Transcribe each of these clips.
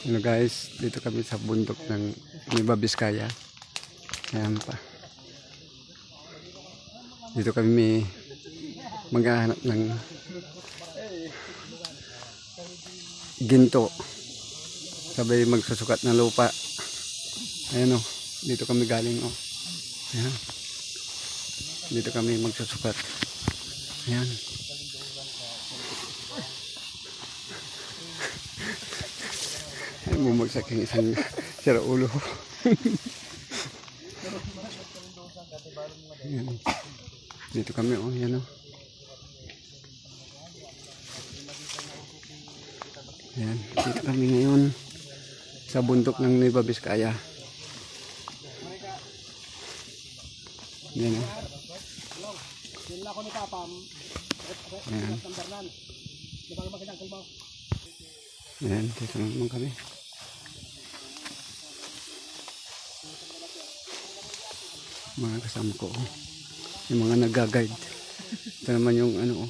Hello guys, dito kami sa bundok ng Nueva Vizcaya. Ayan pa. Dito kami may maghahanap ng ginto. Sabay magsusukat ng lupa. Ayan o, dito kami galing o. Ayan. Dito kami magsusukat. Ayan. Ay, bumagsak yung isang sira ulo. Ayan. Dito kami o, yan o. Ayan, dito kami ngayon sa bundok ng Nueva Vizcaya. Ayan o. Ayan. Ayan, dito naman kami. Mga kasama ko, yung mga nag-guide. Ito naman yung ano,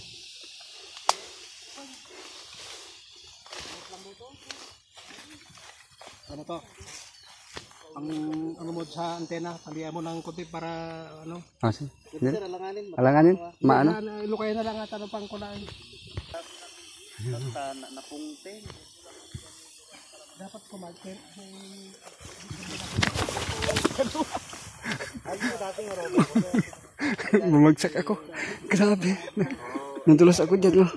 ano to? Ang ano mo sa antena, talian mo ng konti para ano? Kasi, alanganin? Maano? Ilukay na lang at ano pang kunain. Basta napungtin. Dapat kumalter. Bumagsak ako. Grabe. Nadulas ako dyan. Oh.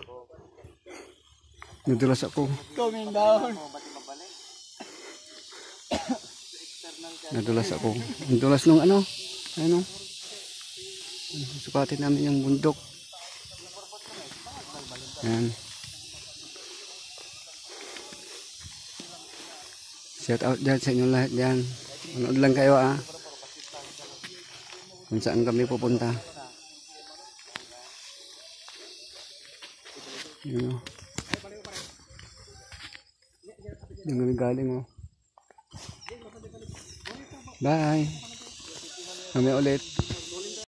Nadulas ako. Coming down. Nadulas ako. Nadulas nung ano. Ano. Sukatin namin yung bundok. Ayan. Shout out dyan sa inyong lahat dyan. Manood lang kayo kung saan kami pupunta. Yun o. Yung kami galing o. Bye. Kami ulit.